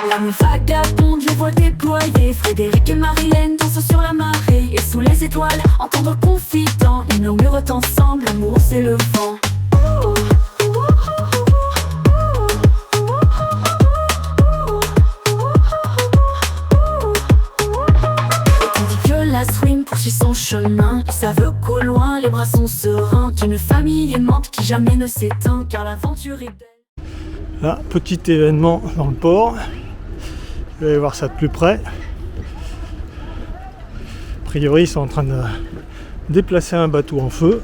La vagabonde, les voix déployées, Frédéric et Marilène dansent sur la marée. Et sous les étoiles, entendre confident, ils murmurent ensemble, l'amour c'est le vent. La swing poursuit son chemin. Ils savent qu'au loin les bras sont sereins, qu'une famille aimante qui jamais ne s'éteint, car l'aventure est belle. Là, petit événement dans le port. Vous allez voir ça de plus près. A priori, ils sont en train de déplacer un bateau en feu.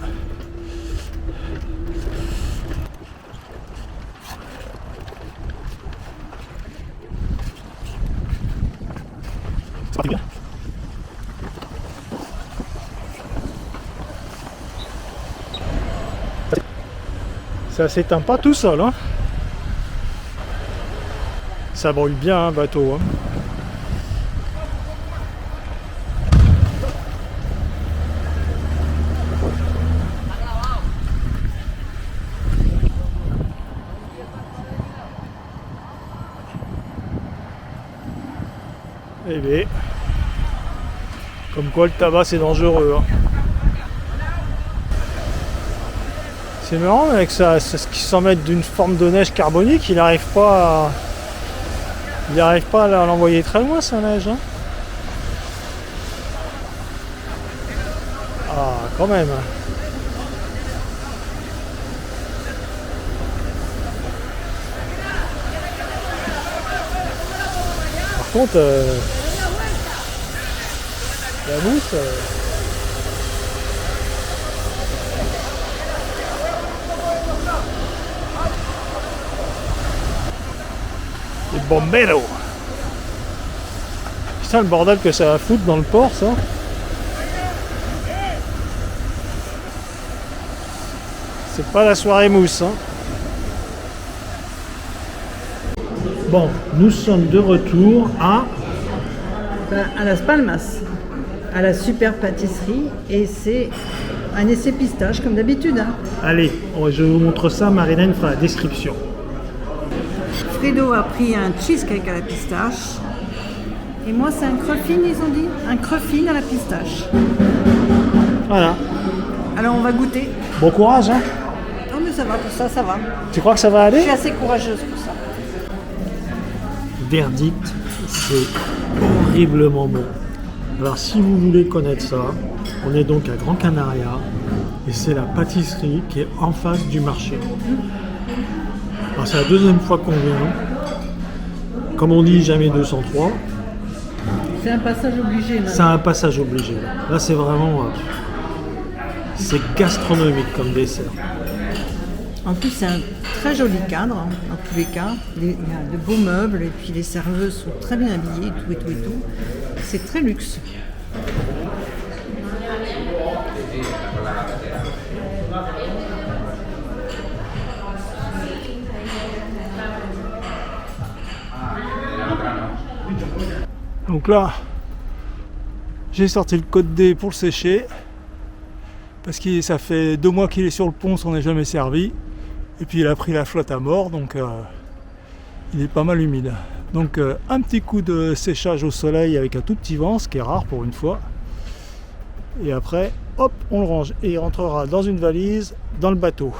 C'est parti bien. Ça s'éteint pas tout seul, hein. Ça brûle bien un bateau, hein. Eh bien, comme quoi le tabac c'est dangereux, hein. C'est marrant avec ça, c'est ce qui s'en met d'une forme de neige carbonique, il n'arrive pas à l'envoyer très loin sa neige, hein. Ah, quand même. Par contre, la mousse. Les bomberos. Putain, le bordel que ça va foutre dans le port, ça. C'est pas la soirée mousse, hein. Bon, nous sommes de retour à Las Palmas, à la super pâtisserie, et c'est un essai pistache comme d'habitude, hein. Allez, je vous montre ça, Marilène fera la description. Fredo a pris un cheesecake à la pistache, et moi c'est un cruffin, ils ont dit, un cruffin à la pistache. Voilà. Alors on va goûter. Bon courage, hein. Non mais ça va, pour ça, ça va. Tu crois que ça va Je aller? suis assez courageuse pour ça. Verdict, c'est horriblement bon. Alors si vous voulez connaître ça, on est donc à Gran Canaria et c'est la pâtisserie qui est en face du marché. Alors c'est la deuxième fois qu'on vient. Comme on dit, jamais 203. C'est un passage obligé maintenant. C'est un passage obligé. Là c'est vraiment... c'est gastronomique comme dessert. En plus c'est un très joli cadre, hein, dans tous les cas. Il y a de beaux meubles et puis les serveuses sont très bien habillées et tout et tout et tout. C'est très luxe. Donc là, j'ai sorti le code D pour le sécher. Parce que ça fait 2 mois qu'il est sur le pont, on n'est jamais servi. Et puis il a pris la flotte à mort, donc il est pas mal humide. Donc un petit coup de séchage au soleil avec un tout petit vent, ce qui est rare pour une fois. Et après, hop, on le range. Et il rentrera dans une valise, dans le bateau.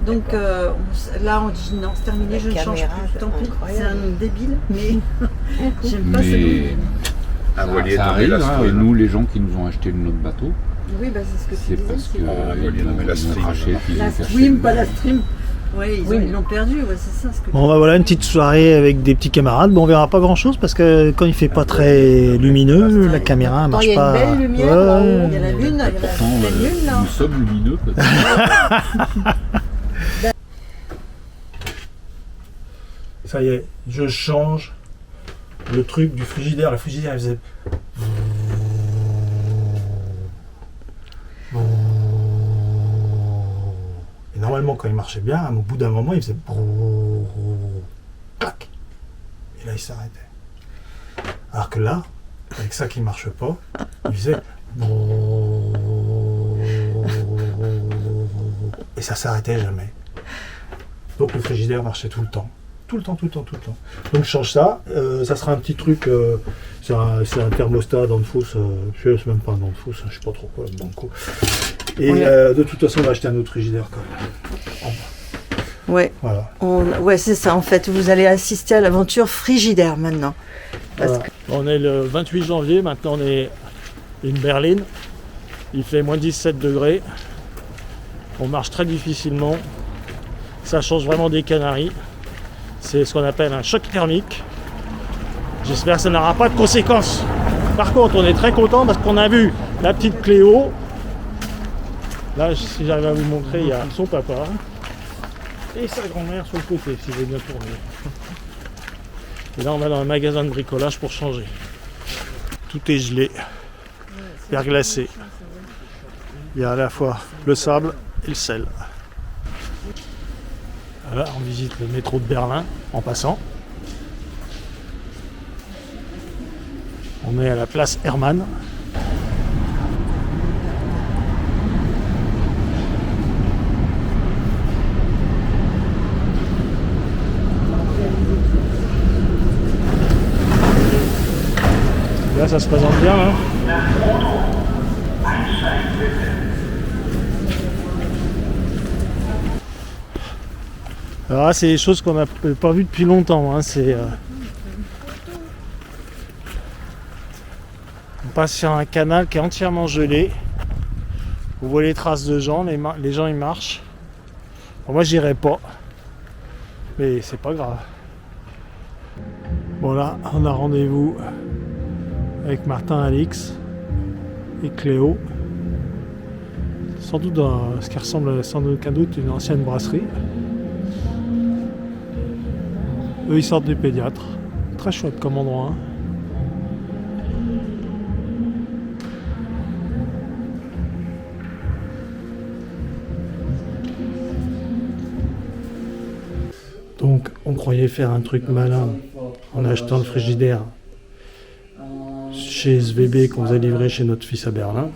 Donc là on dit non, c'est terminé, je ne change plus, tant pis. C'est un débile, mais j'aime pas ce Ça arrive, hein, et nous les gens qui nous ont acheté notre bateau, Oui, bah c'est ce que tu c'est disais. parce que ils ont craché, puis ils La ont caché. stream, pas la stream. Oui, ils l'ont perdu, ouais, c'est ça ce que Bon bah voilà une petite soirée avec des petits camarades. Bon on verra pas grand chose parce que quand il fait pas très lumineux, la caméra marche il y a pas. une belle lumière, Ouais. là-haut, il y a la lune, il y a la Pourtant, pleine lune là. nous sommes lumineux peut-être. Ça y est, je change le truc du frigidaire. Le frigidaire il faisait... Et normalement quand il marchait bien, au bout d'un moment il faisait... Clac. Et là il s'arrêtait. Alors que là, avec ça qui marche pas, il faisait... Et ça s'arrêtait jamais. Donc le frigidaire marchait tout le temps. tout le temps. Donc je change ça. Ça sera un petit truc, c'est un thermostat dans le fosse. Je sais même pas dans le fosse, je sais pas trop quoi, le banco. Et de toute façon, on va acheter un autre frigidaire quand même. Ouais, Voilà. Ouais, c'est ça en fait. Vous allez assister à l'aventure frigidaire maintenant. Voilà. On est le 28 janvier, maintenant on est in Berlin. Il fait moins 17 degrés. On marche très difficilement. Ça change vraiment des Canaries. C'est ce qu'on appelle un choc thermique. J'espère que ça n'aura pas de conséquences. Par contre, on est très content parce qu'on a vu la petite Cléo. Là, si j'arrive à vous montrer, il y a son papa et sa grand-mère sur le côté, si j'ai bien tourné. Et là, on va dans un magasin de bricolage pour changer. Tout est gelé, verglacé. Il y a à la fois le sable et le sel. Voilà, on visite le métro de Berlin en passant. On est à la place Hermann. Là, ça se présente bien. Hein. Alors là, c'est des choses qu'on n'a pas vues depuis longtemps. Hein. On passe sur un canal qui est entièrement gelé. Vous voyez les traces de gens, les gens ils marchent. Bon, moi j'irai pas, mais c'est pas grave. Bon là, on a rendez-vous avec Martin, Alix et Cléo. Sans doute dans ce qui ressemble sans aucun doute une ancienne brasserie. Eux ils sortent du pédiatre. Très chouette comme endroit. Hein. Donc on croyait faire un truc malin en achetant le frigidaire chez SVB qu'on vous a livré chez notre fils à Berlin.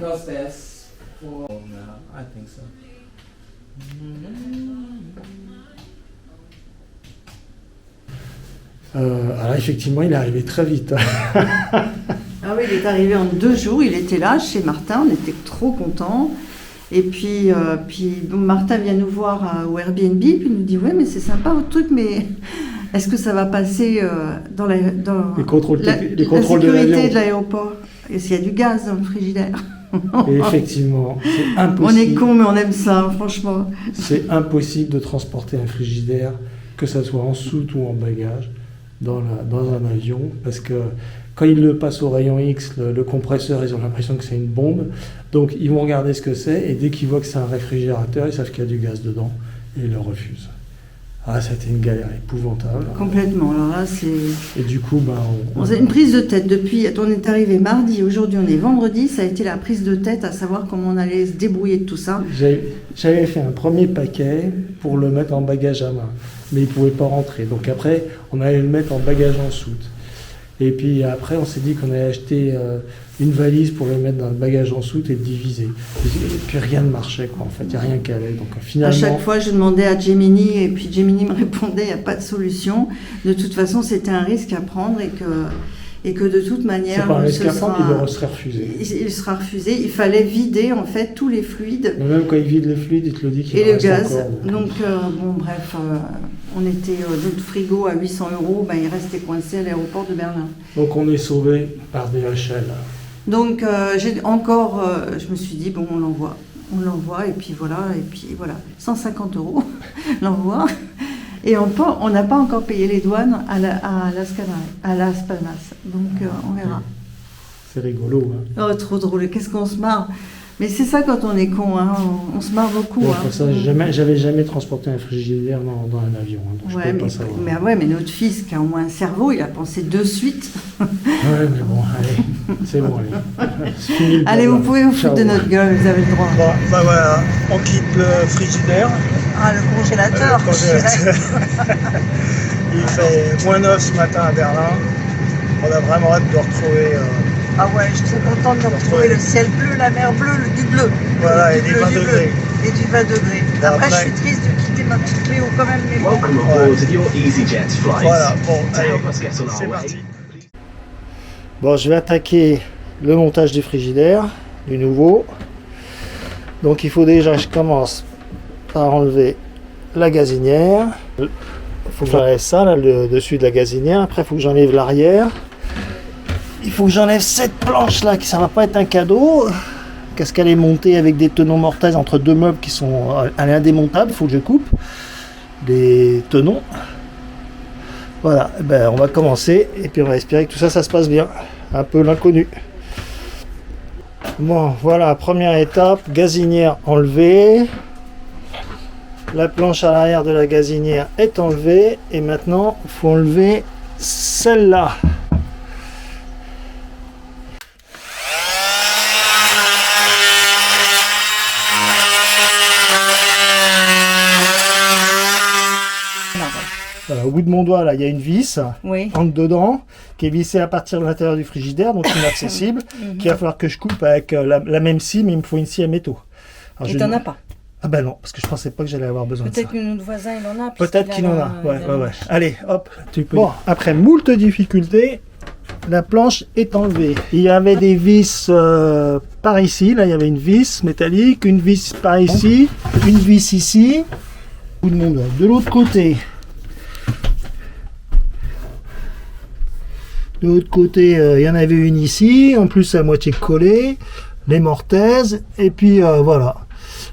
Alors effectivement il est arrivé très vite. Ah oui, il est arrivé en 2 jours, il était là chez Martin, on était trop contents. Et puis bon, Martin vient nous voir au Airbnb, puis il nous dit « Ouais, mais c'est sympa votre truc, mais est-ce que ça va passer dans la sécurité de l'aéroport? Est-ce qu'il y a du gaz dans le frigidaire ?» Et effectivement, c'est impossible. On est cons, mais on aime ça, franchement. C'est impossible de transporter un frigidaire, que ça soit en soute ou en bagage, dans un avion, parce que quand ils le passent au rayon X, le compresseur, ils ont l'impression que c'est une bombe. Donc ils vont regarder ce que c'est, et dès qu'ils voient que c'est un réfrigérateur, ils savent qu'il y a du gaz dedans, et ils le refusent. Ah, c'était une galère épouvantable. Complètement, alors là c'est... Et du coup, on a une prise de tête depuis, on est arrivé mardi, aujourd'hui on est vendredi, ça a été la prise de tête à savoir comment on allait se débrouiller de tout ça. J'avais fait un premier paquet pour le mettre en bagage à main, mais il ne pouvait pas rentrer. Donc après, on allait le mettre en bagage en soute. Et puis après, on s'est dit qu'on allait acheter une valise pour le mettre dans le bagage en soute et le diviser. Et puis rien ne marchait, quoi. En fait, il n'y a rien qui allait. Donc finalement... À chaque fois, je demandais à Gemini, et puis Gemini me répondait, il n'y a pas de solution. De toute façon, c'était un risque à prendre, et que de toute manière... C'est pas un risque à prendre, il serait refusé. Il sera refusé. Il fallait vider, en fait, tous les fluides. Mais même quand il vide les fluides, il te le dit qu'il et le gaz. Encore, donc bon, bref... on était notre frigo à 800 €, il restait coincé à l'aéroport de Berlin. Donc on est sauvé par DHL. Donc je me suis dit, bon, on l'envoie, et puis voilà, 150 € l'envoi. Et on n'a pas encore payé les douanes à Las Palmas, donc on verra. C'est rigolo. Hein. Oh, trop drôle, qu'est-ce qu'on se marre. Mais c'est ça quand on est con, hein. On se marre beaucoup. Bon, ça, j'avais jamais transporté un frigidaire dans un avion. Hein, donc ouais, mais notre fils qui a au moins un cerveau, il a pensé de suite. Ouais, mais bon, allez, c'est bon, allez. Allez, vous pouvez vous foutre de notre gueule, vous avez le droit. Bon, voilà, on quitte le frigidaire. Ah, le congélateur. Il fait moins 9 ce matin à Berlin. On a vraiment hâte de retrouver... Ah ouais, je suis trop contente de retrouver le ciel bleu, la mer bleue, du bleu. Voilà, et des 20 degrés. Et du 20 degrés. Après, je suis triste de quitter Oui, ou quand même, mais bon. Welcome aboard your EasyJet flight. Voilà, bon, To allez, help us get on c'est our way. parti. Bon, je vais attaquer le montage du frigidaire, du nouveau. Donc il faut déjà que je commence par enlever la gazinière. Il faut que j'enlève ça, là, le dessus de la gazinière. Après, il faut que j'enlève l'arrière. Il faut que j'enlève cette planche là, qui ça va pas être un cadeau. Qu'est-ce qu'elle est montée avec des tenons mortaise entre deux meubles qui sont indémontables. Il faut que je coupe des tenons. Voilà, ben, on va commencer et puis on va espérer que tout ça, ça se passe bien. Un peu l'inconnu. Bon, voilà, première étape, gazinière enlevée. La planche à l'arrière de la gazinière est enlevée. Et maintenant, il faut enlever celle-là. Voilà, au bout de mon doigt, là, il y a une vis, Oui. entre dedans, qui est vissée à partir de l'intérieur du frigidaire, donc inaccessible, qu'il va falloir que je coupe avec la même scie, mais il me faut une scie à métaux. Alors, Et je t'en lui- as pas. Ah ben non, parce que je pensais pas que j'allais avoir besoin de ça. Peut-être que notre voisin, il en a. Peut-être qu'il en a, ouais. ouais. Allez, hop, tu peux. Bon, après moult difficultés, la planche est enlevée. Il y avait des vis par ici, là il y avait une vis métallique, une vis par ici, une vis ici, au bout de mon doigt. De l'autre côté, il y en avait une ici, en plus à moitié collée, les mortaises, et puis voilà.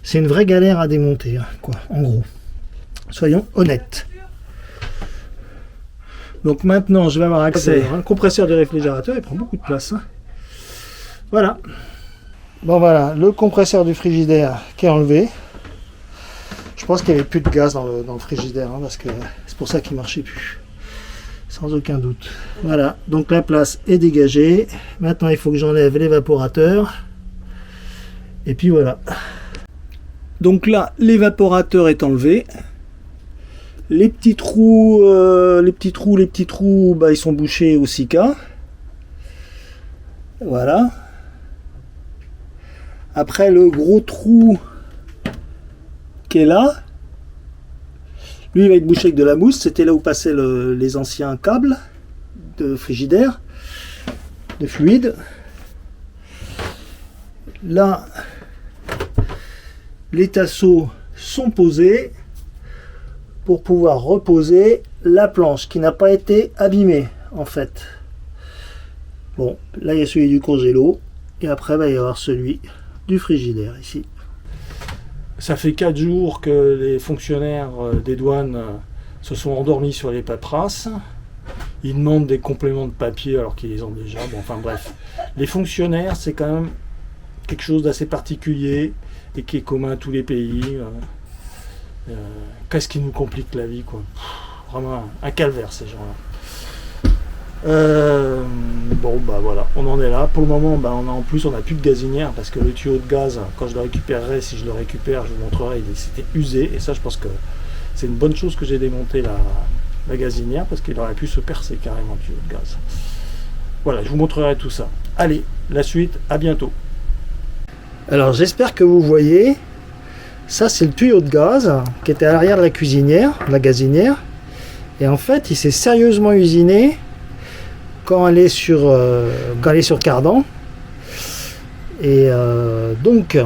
C'est une vraie galère à démonter, hein, quoi, en gros. Soyons honnêtes. Donc maintenant, je vais avoir accès. Le compresseur du réfrigérateur, il prend beaucoup de place. Hein. Voilà. Bon voilà, le compresseur du frigidaire qui est enlevé. Je pense qu'il n'y avait plus de gaz dans le frigidaire, hein, parce que c'est pour ça qu'il ne marchait plus. Sans aucun doute. Voilà, donc la place est dégagée. Maintenant, il faut que j'enlève l'évaporateur. Et puis voilà. Donc là, l'évaporateur est enlevé. Les petits trous, bah, ils sont bouchés au Sika. Voilà. Après, le gros trou qui est là, lui, il va être bouché avec de la mousse. C'était là où passaient les anciens câbles de frigidaire, de fluide. Là, les tasseaux sont posés pour pouvoir reposer la planche qui n'a pas été abîmée en fait. Bon, là il y a celui du congélo et après il va y avoir celui du frigidaire ici. Ça fait 4 jours que les fonctionnaires des douanes se sont endormis sur les paperasses. Ils demandent des compléments de papier alors qu'ils les ont déjà. Bon, enfin bref, les fonctionnaires c'est quand même quelque chose d'assez particulier et qui est commun à tous les pays. Qu'est-ce qui nous complique la vie, quoi. Vraiment un calvaire, ces gens-là. Bon, bah voilà, on en est là. Pour le moment, bah, on n'a plus de gazinière parce que le tuyau de gaz, quand je le récupérerai, si je le récupère, je vous montrerai, c'était usé. Et ça, je pense que c'est une bonne chose que j'ai démonté la gazinière parce qu'il aurait pu se percer carrément le tuyau de gaz. Voilà, je vous montrerai tout ça. Allez, la suite, à bientôt. Alors j'espère que vous voyez, ça c'est le tuyau de gaz qui était à l'arrière de la cuisinière, la gazinière. Et en fait il s'est sérieusement usiné quand elle est sur cardan. Et donc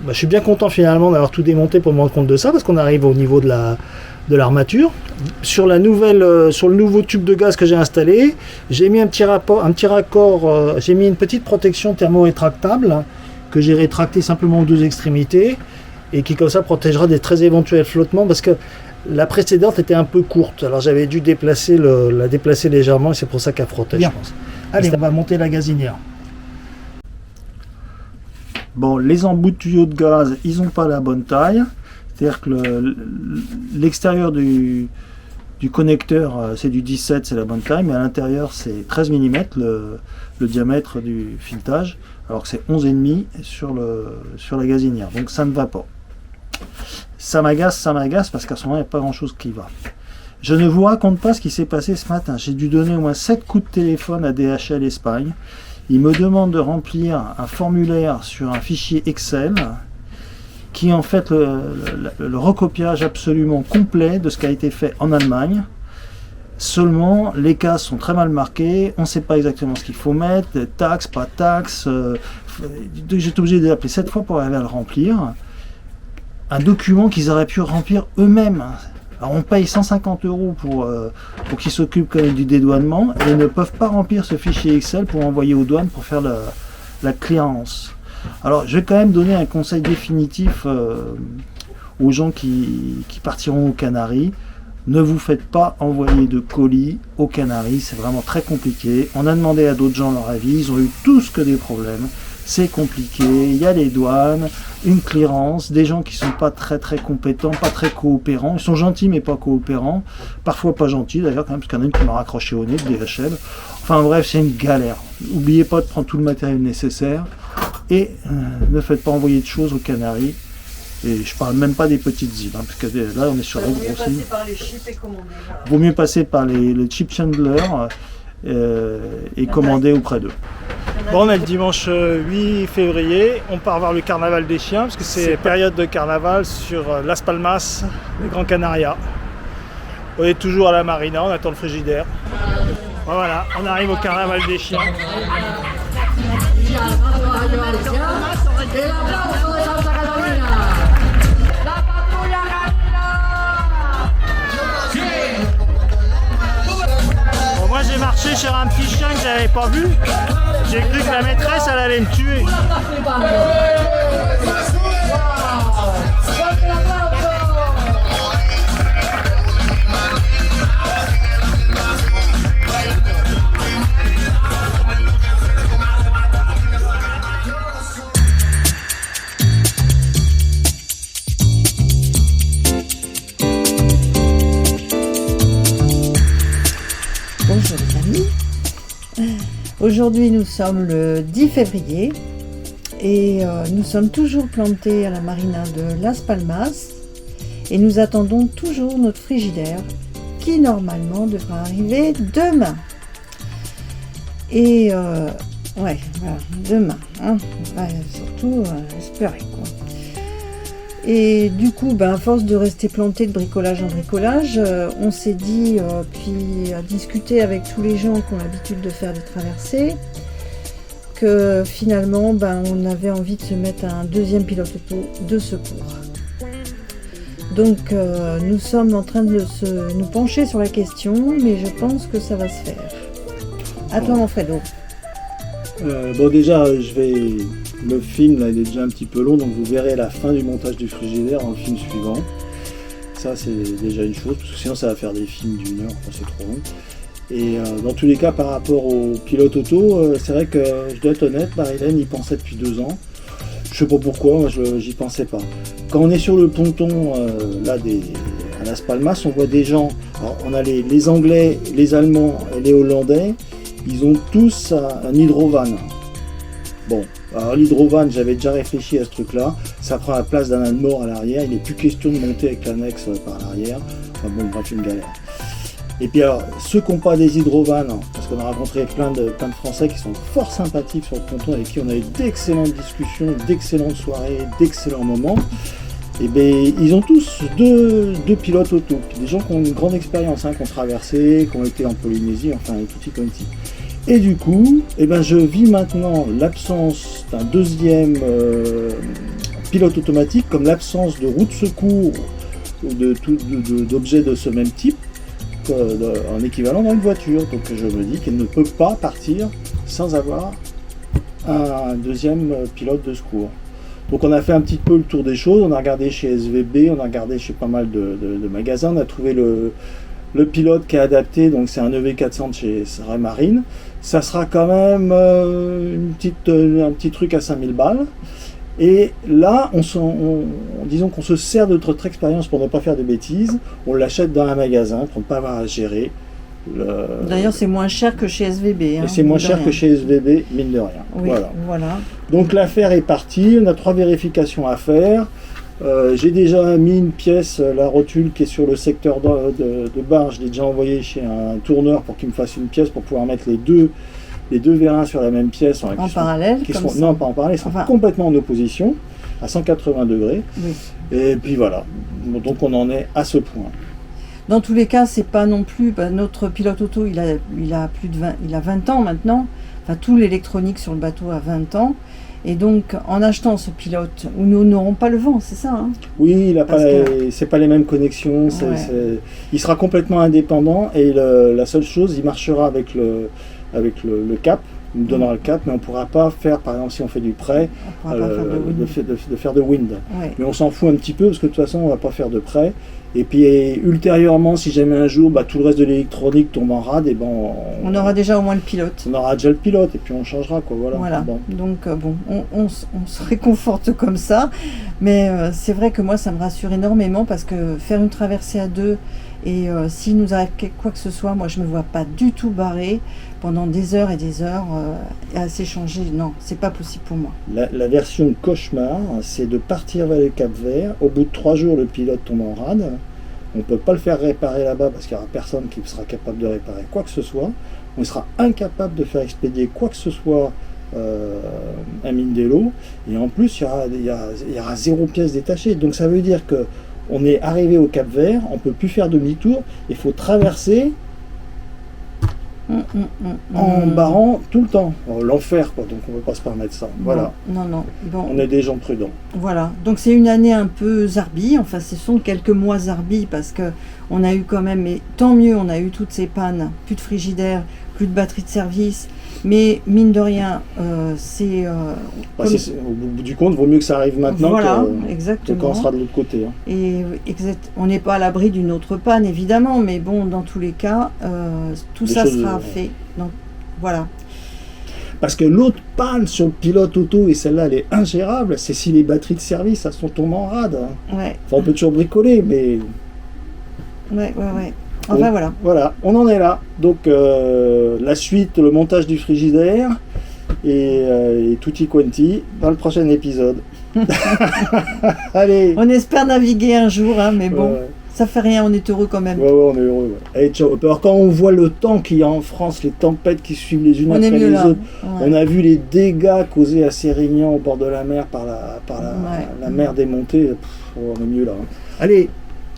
je suis bien content finalement d'avoir tout démonté pour me rendre compte de ça, parce qu'on arrive au niveau de l'armature. Sur le nouveau tube de gaz que j'ai installé, j'ai mis un petit raccord, j'ai mis une petite protection thermo-rétractable que j'ai rétracté simplement aux deux extrémités et qui comme ça protégera des très éventuels flottements, parce que la précédente était un peu courte, alors j'avais dû la déplacer légèrement et c'est pour ça qu'elle frottait, je pense. Allez, on va monter la gazinière. Bon, les embouts de tuyaux de gaz, ils n'ont pas la bonne taille, c'est-à-dire que l'extérieur du connecteur c'est du 17, c'est la bonne taille, mais à l'intérieur c'est 13 mm le diamètre du filetage, alors que c'est 11,5 sur la gazinière, donc ça ne va pas. Ça m'agace parce qu'à ce moment il n'y a pas grand chose qui va. Je ne vous raconte pas ce qui s'est passé ce matin. J'ai dû donner au moins 7 coups de téléphone à DHL Espagne. Ils me demandent de remplir un formulaire sur un fichier Excel. qui est en fait le recopiage absolument complet de ce qui a été fait en Allemagne. Seulement, les cases sont très mal marquées, on ne sait pas exactement ce qu'il faut mettre, taxes, pas taxes. J'étais obligé de les appeler 7 fois pour arriver à le remplir. Un document qu'ils auraient pu remplir eux-mêmes. Alors on paye 150 € pour qu'ils s'occupent quand même du dédouanement et ils ne peuvent pas remplir ce fichier Excel pour envoyer aux douanes pour faire la clearance. Alors je vais quand même donner un conseil définitif aux gens qui partiront aux Canaries. Ne vous faites pas envoyer de colis aux Canaries, c'est vraiment très compliqué. On a demandé à d'autres gens leur avis, ils ont eu tous que des problèmes. C'est compliqué, il y a les douanes, une clearance, des gens qui sont pas très compétents, pas très coopérants. Ils sont gentils mais pas coopérants, parfois pas gentils d'ailleurs quand même, parce qu'il y en a une qui m'a raccroché au nez, de DHL. Enfin bref, c'est une galère. N'oubliez pas de prendre tout le matériel nécessaire et ne faites pas envoyer de choses aux Canaries. Et je parle même pas des petites îles, hein, parce que là on est sur les grosses îles. Vaut mieux passer par les chip chandlers et commander auprès d'eux. Bon, on est le dimanche 8 février, on part voir le carnaval des chiens, parce que c'est période de carnaval sur Las Palmas, les Grands Canaria. On est toujours à la marina, on attend le frigidaire. Voilà, on arrive au carnaval des chiens. Moi j'ai marché sur un petit chien que j'avais pas vu. J'ai cru que la maîtresse elle allait me tuer. Bonjour les amis. Aujourd'hui nous sommes le 10 février et nous sommes toujours plantés à la marina de Las Palmas et nous attendons toujours notre frigidaire qui normalement devra arriver demain. Et ouais, voilà, demain, hein. On va surtout espérer quoi. Et du coup, à force de rester planté de bricolage en bricolage, on s'est dit, puis à discuter avec tous les gens qui ont l'habitude de faire des traversées, que finalement, on avait envie de se mettre un deuxième pilote auto de secours. Donc, nous sommes en train de nous pencher sur la question, mais je pense que ça va se faire. À toi, Manfredo. Bon, déjà, le film là, il est déjà un petit peu long, donc vous verrez la fin du montage du frigidaire dans le film suivant. Ça, c'est déjà une chose, parce que sinon ça va faire des films d'1 heure, c'est trop long. Et dans tous les cas, par rapport au pilote auto, c'est vrai que je dois être honnête, Marilène y pensait depuis 2 ans. Je sais pas pourquoi, moi j'y pensais pas. Quand on est sur le ponton là à Las Palmas, on voit des gens, alors, on a les Anglais, les Allemands et les Hollandais, ils ont tous un hydrovan. Bon, alors l'hydrovan, j'avais déjà réfléchi à ce truc-là, ça prend la place d'un âne mort à l'arrière, il n'est plus question de monter avec l'annexe par l'arrière, enfin bon, bref, une galère. Et puis alors, ceux qui n'ont pas des hydrovans, parce qu'on a rencontré plein de Français qui sont fort sympathiques sur le ponton, avec qui on a eu d'excellentes discussions, d'excellentes soirées, d'excellents moments, et bien ils ont tous deux pilotes auto, des gens qui ont une grande expérience, qui ont traversé, qui ont été en Polynésie, enfin tutti quanti. Et du coup, je vis maintenant l'absence d'un deuxième pilote automatique, comme l'absence de roue de secours ou d'objets de ce même type, en équivalent dans une voiture. Donc je me dis qu'elle ne peut pas partir sans avoir un deuxième pilote de secours. Donc on a fait un petit peu le tour des choses, on a regardé chez SVB, on a regardé chez pas mal de magasins, on a trouvé le pilote qui est adapté, donc c'est un EV400 chez Raymarine. Ça sera quand même un petit truc à 5000 balles. Et là, disons qu'on se sert de notre expérience pour ne pas faire de bêtises, on l'achète dans un magasin pour ne pas avoir à gérer. D'ailleurs, c'est moins cher que chez SVB. Et c'est moins cher que chez SVB, mine de rien. Oui, voilà. Donc l'affaire est partie, on a 3 vérifications à faire. J'ai déjà mis une pièce, la rotule qui est sur le secteur de barre, je l'ai déjà envoyé chez un tourneur pour qu'il me fasse une pièce pour pouvoir mettre les deux vérins sur la même pièce. En parallèle Non, pas en parallèle, ils sont complètement en opposition. à 180 degrés. Oui. Et puis voilà, donc on en est à ce point. Dans tous les cas, c'est pas non plus. Notre pilote auto, il a plus de 20 ans maintenant. Enfin, tout l'électronique sur le bateau a 20 ans. Et donc, en achetant ce pilote, où nous n'aurons pas le vent, c'est ça, hein? Oui, c'est pas les mêmes connexions. Il sera complètement indépendant et la seule chose, il marchera avec le cap. Il nous donnera le cap, mais on ne pourra pas faire, par exemple, si on fait du prêt, de faire de wind. Ouais. Mais on s'en fout un petit peu parce que de toute façon, on ne va pas faire de prêt. Et puis ultérieurement, si jamais un jour tout le reste de l'électronique tombe en rade, et on aura déjà au moins le pilote. On aura déjà le pilote et puis on changera, quoi. Voilà. Bon. Donc on se réconforte comme ça. Mais c'est vrai que moi, ça me rassure énormément parce que faire une traversée à deux et s'il nous arrive quoi que ce soit, moi, je ne me vois pas du tout barrer pendant des heures et des heures à s'échanger. Non, c'est pas possible pour moi. La version cauchemar, c'est de partir vers le Cap Vert. Au bout de 3 jours, le pilote tombe en rade. On ne peut pas le faire réparer là-bas parce qu'il n'y aura personne qui sera capable de réparer quoi que ce soit. On sera incapable de faire expédier quoi que ce soit à Mindelo. Et en plus, il y aura 0 pièce détachée. Donc ça veut dire qu'on est arrivé au Cap Vert, on ne peut plus faire demi-tour. Il faut traverser en barrant tout le temps. L'enfer, quoi. Donc on ne peut pas se permettre ça. Voilà. Non. Bon. On est des gens prudents. Voilà. Donc c'est une année un peu zarbi. Enfin, ce sont quelques mois zarbi parce que on a eu quand même, mais tant mieux, on a eu toutes ces pannes. Plus de frigidaire, plus de batterie de service. Mais mine de rien, au bout du compte, il vaut mieux que ça arrive maintenant que quand on sera de l'autre côté. Hein. Et on n'est pas à l'abri d'une autre panne, évidemment, mais bon, dans tous les cas, tout ça sera fait. Donc, voilà. Parce que l'autre panne sur le pilote auto, et celle-là, elle est ingérable, c'est si les batteries de service, elles sont tombées en rade. Hein. Ouais. Enfin, on peut toujours bricoler, mais... Ouais. Enfin, Voilà, on en est là. Donc, la suite, le montage du frigidaire et tutti quanti dans le prochain épisode. Allez. On espère naviguer un jour, hein, mais bon, ça fait rien, on est heureux quand même. Ouais, on est heureux. Ouais. Allez, ciao. Alors, quand on voit le temps qu'il y a en France, les tempêtes qui suivent les unes après les autres, on a vu les dégâts causés à Sérignan au bord de la mer par la mer démontée. On est mieux là. Hein. Allez,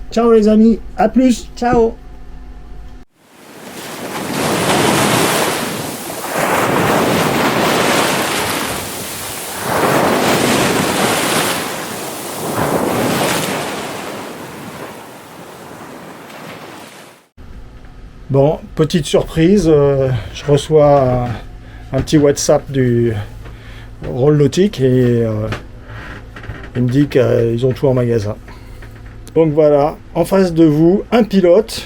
ciao les amis, à plus. Ciao. Bon, petite surprise, je reçois un petit WhatsApp du Rôle Nautique et il me dit qu'ils ont tout en magasin. Donc voilà, en face de vous, un pilote.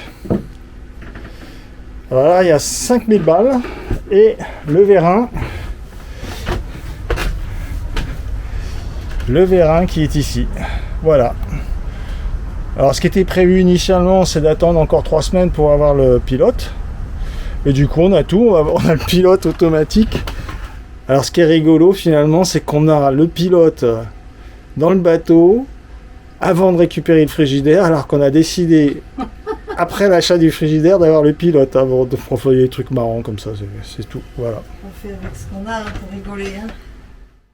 Voilà, il y a 5000 balles et le vérin qui est ici. Voilà. Alors ce qui était prévu initialement, c'est d'attendre encore 3 semaines pour avoir le pilote. Et du coup on a tout, on a le pilote automatique. Alors ce qui est rigolo finalement, c'est qu'on a le pilote dans le bateau avant de récupérer le frigidaire, alors qu'on a décidé après l'achat du frigidaire d'avoir le pilote avant de faire des trucs marrants comme ça, c'est tout. Voilà. On fait avec ce qu'on a pour rigoler. Hein.